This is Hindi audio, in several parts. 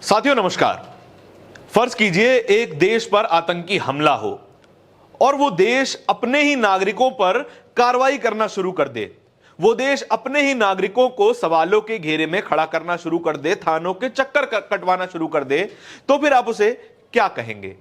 साथियों नमस्कार। फर्ज कीजिए एक देश पर आतंकी हमला हो और वो देश अपने ही नागरिकों पर कार्रवाई करना शुरू कर दे। वो देश अपने ही नागरिकों को सवालों के घेरे में खड़ा करना शुरू कर दे, थानों के चक्कर कटवाना शुरू कर दे, तो फिर आप उसे क्या कहेंगे?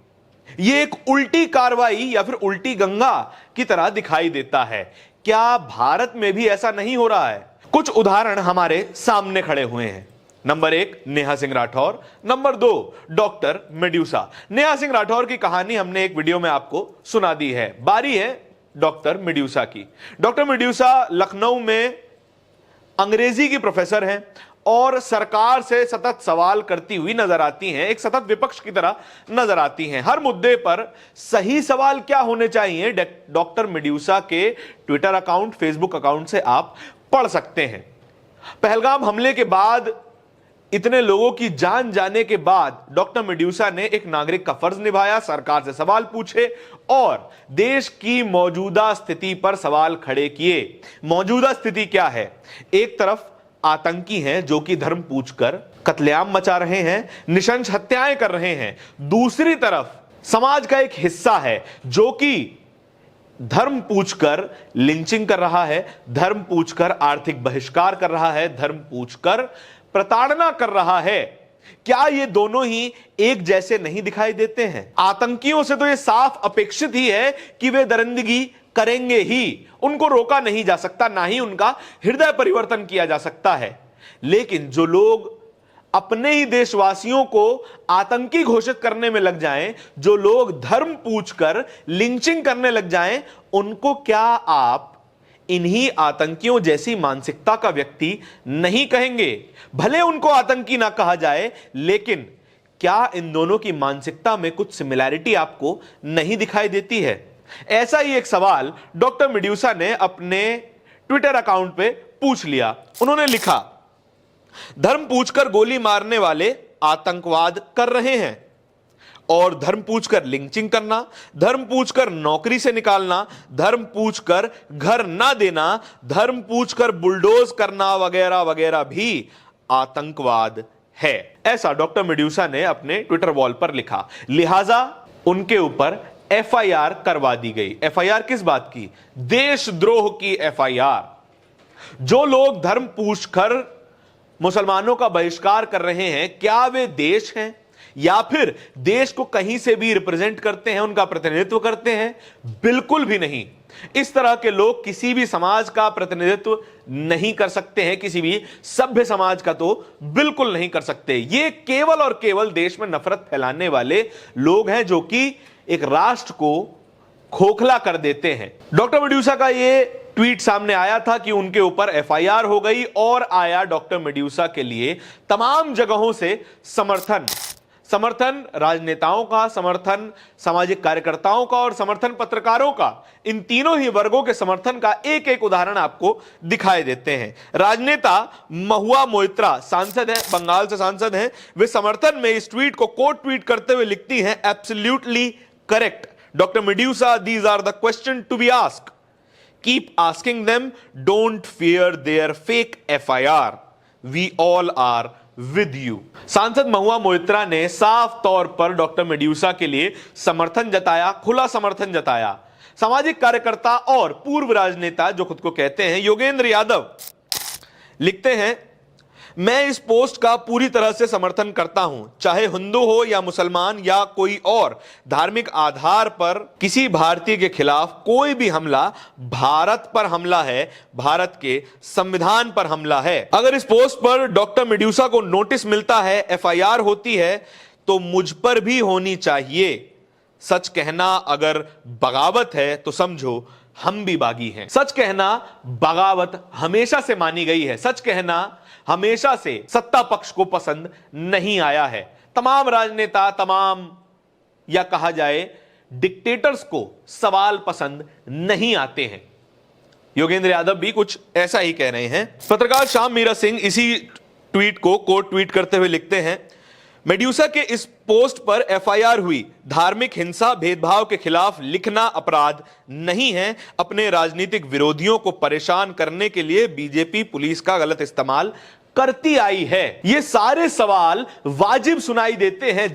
ये एक उल्टी कार्रवाई या फिर उल्टी गंगा की तरह दिखाई देता है। क्या भारत में भी ऐसा नहीं हो रहा है? कुछ उदाहरण हमारे सामने खड़े हुए हैं। Number 1 Neha Singh Rathore, number 2 doctor medusa. Neha Singh Rathore की कहानी हमने एक वीडियो में आपको सुना दी है। बारी है डॉक्टर मेड्यूसा की। डॉक्टर मेड्यूसा लखनऊ में अंग्रेजी की प्रोफेसर हैं और सरकार से सतत सवाल करती हुई नजर आती हैं, एक सतत विपक्ष की तरह नजर आती हैं। हर मुद्दे पर सही सवाल क्या होने चाहिए, डॉक्टर मेड्यूसा के ट्विटर अकाउंट, फेसबुक अकाउंट से आप पढ़ सकते हैं। पहलगाम हमले के बाद, इतने लोगों की जान जाने के बाद डॉक्टर मेड्यूसा ने एक नागरिक का फर्ज निभाया, सरकार से सवाल पूछे और देश की मौजूदा स्थिति पर सवाल खड़े किए। मौजूदा स्थिति क्या है? एक तरफ आतंकी हैं जो कि धर्म पूछकर कत्लेआम मचा रहे हैं, निशंस हत्याएं कर रहे हैं। दूसरी तरफ समाज का एक हिस्सा है जो कि धर्म पूछकर लिंचिंग कर रहा है, धर्म पूछकर आर्थिक बहिष्कार कर रहा है, धर्म पूछकर प्रताड़ना कर रहा है। क्या ये दोनों ही एक जैसे नहीं दिखाई देते हैं? आतंकियों से तो ये साफ अपेक्षित ही है कि वे दरिंदगी करेंगे ही, उनको रोका नहीं जा सकता, ना ही उनका हृदय परिवर्तन किया जा सकता है। लेकिन जो लोग अपने ही देशवासियों को आतंकी घोषित करने में लग जाएं, जो लोग धर्म पूछकर लिंचिंग करने लग जाएं, उनको क्या आप इन्हीं आतंकियों जैसी मानसिकता का व्यक्ति नहीं कहेंगे? भले उनको आतंकी ना कहा जाए, लेकिन क्या इन दोनों की मानसिकता में कुछ सिमिलैरिटी आपको नहीं दिखाई देती है? ऐसा ही एक सवाल डॉक्टर मेड्यूसा ने अपने ट्विटर अकाउंट पे पूछ लिया। उन्होंने लिखा, धर्म पूछकर गोली मारने वाले आतंकवाद कर रहे हैं और धर्म पूछकर लिंचिंग करना, धर्म पूछकर नौकरी से निकालना, धर्म पूछकर घर ना देना, धर्म पूछकर बुलडोज करना वगैरह वगैरह भी आतंकवाद है। ऐसा डॉक्टर मेड्यूसा ने अपने ट्विटर वॉल पर लिखा। लिहाजा उनके ऊपर एफआईआर करवा दी गई। एफआईआर किस बात की? देशद्रोह की एफआईआर। जो लोग धर्म पूछकर मुसलमानों का बहिष्कार कर रहे हैं, क्या वे देश हैं या फिर देश को कहीं से भी रिप्रेजेंट करते हैं, उनका प्रतिनिधित्व करते हैं? बिल्कुल भी नहीं। इस तरह के लोग किसी भी समाज का प्रतिनिधित्व नहीं कर सकते हैं, किसी भी सभ्य समाज का तो बिल्कुल नहीं कर सकते। ये केवल और केवल देश में नफरत फैलाने वाले लोग हैं जो कि एक राष्ट्र को खोखला कर देते हैं। डॉक्टर मेड्यूसा का ये ट्वीट सामने आया था कि उनके ऊपर एफआईआर हो गई और आया डॉक्टर मेड्यूसा के लिए तमाम जगहों से समर्थन राजनेताओं का, समर्थन सामाजिक कार्यकर्ताओं का और समर्थन पत्रकारों का। इन तीनों ही वर्गों के समर्थन का एक एक उदाहरण आपको दिखाई देते हैं। राजनेता महुआ मोइत्रा सांसद हैं, बंगाल से सांसद हैं। वे समर्थन में इस ट्वीट को कोट ट्वीट करते हुए लिखती हैं, absolutely correct doctor Medusa, these are the question to be asked, keep asking them, don't fear their fake FIR, we all are with you. सांसद महुआ मोइत्रा ने साफ तौर पर डॉक्टर मेड्यूसा के लिए समर्थन जताया, खुला समर्थन जताया। सामाजिक कार्यकर्ता और पूर्व राजनेता जो खुद को कहते हैं योगेंद्र यादव लिखते हैं, मैं इस पोस्ट का पूरी तरह से समर्थन करता हूं। चाहे हिंदू हो या मुसलमान या कोई और धार्मिक आधार पर किसी भारतीय के खिलाफ कोई भी हमला भारत पर हमला है, भारत के संविधान पर हमला है। अगर इस पोस्ट पर डॉक्टर मेड्यूसा को नोटिस मिलता है, एफआईआर होती है, तो मुझ पर भी होनी चाहिए। सच कहना अगर बगावत है तो समझो हम भी बागी हैं। सच कहना बगावत हमेशा से मानी गई है। सच कहना हमेशा से सत्ता पक्ष को पसंद नहीं आया है। तमाम राजनेता, तमाम या कहा जाए डिक्टेटर्स को सवाल पसंद नहीं आते हैं। योगेंद्र यादव भी कुछ ऐसा ही कह रहे हैं। पत्रकार श्याम मीरा सिंह इसी ट्वीट को कोट ट्वीट करते हुए लिखते हैं, मेड्यूसा के इस पोस्ट पर एफआईआर हुई। धार्मिक हिंसा, भेदभाव के खिलाफ लिखना अपराध नहीं है। अपने राजनीतिक विरोधियों को परेशान करने के लिए बीजेपी पुलिस का गलत इस्तेमाल करती आई है? ये सारे सवाल वाजिब सुनाई देते हैं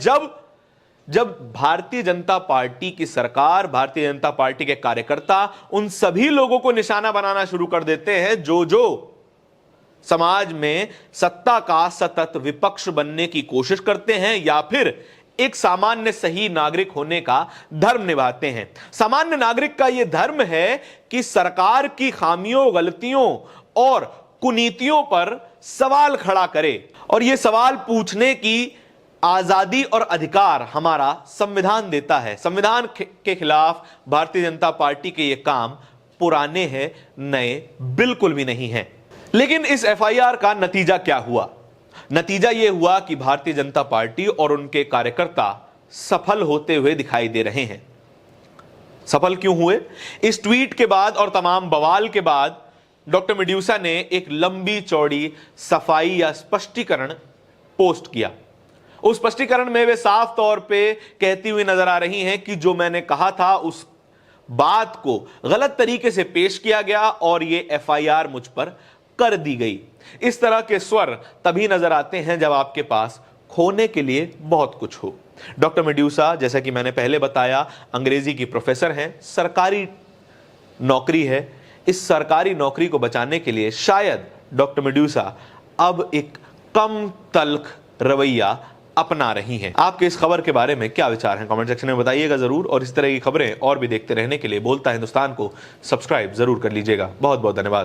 जब भारतीय जनता पार्टी की सरकार, भारतीय जनता पार्टी के कार्यकर्ता उन सभी लोगों को निशाना बनाना शुरू कर देते हैं जो समाज में सत्ता का सतत विपक्ष बनने की कोशिश करते हैं या फिर एक सामान्य सही नागरिक होने का धर्म निभाते हैं। सामान्य नागरिक का यह धर्म है कि सरकार की खामियों, गलतियों और कुनीतियों पर सवाल खड़ा करे, और यह सवाल पूछने की आजादी और अधिकार हमारा संविधान देता है। संविधान के खिलाफ भारतीय जनता पार्टी के ये काम पुराने हैं, नए बिल्कुल भी नहीं हैं। लेकिन इस एफआईआर का नतीजा क्या हुआ? नतीजा यह हुआ कि भारतीय जनता पार्टी और उनके कार्यकर्ता सफल होते हुए दिखाई दे रहे हैं। सफल क्यों हुए? इस ट्वीट के बाद और तमाम बवाल के बाद डॉक्टर मेड्यूसा ने एक लंबी चौड़ी सफाई या स्पष्टीकरण पोस्ट किया। उस स्पष्टीकरण में वे साफ तौर पे कहती हुई नजर आ रही हैं कि जो मैंने कहा था उस बात को गलत तरीके से पेश किया गया और ये एफआईआर मुझ पर कर दी गई। इस तरह के स्वर तभी नजर आते हैं जब आपके पास खोने के लिए बहुत कुछ हो। डॉक्टर मेड्यूसा, जैसा कि मैंने पहले बताया, अंग्रेजी की प्रोफेसर हैं, सरकारी नौकरी है। इस सरकारी नौकरी को बचाने के लिए शायद डॉक्टर मेड्यूसा अब एक कम तल्ख रवैया अपना रही हैं। आपके इस खबर के बारे में क्या विचार हैं? कमेंट सेक्शन में बताइएगा जरूर, और इस तरह की खबरें और भी देखते रहने के लिए बोलता हिंदुस्तान को सब्सक्राइब जरूर कर लीजिएगा। बहुत बहुत धन्यवाद।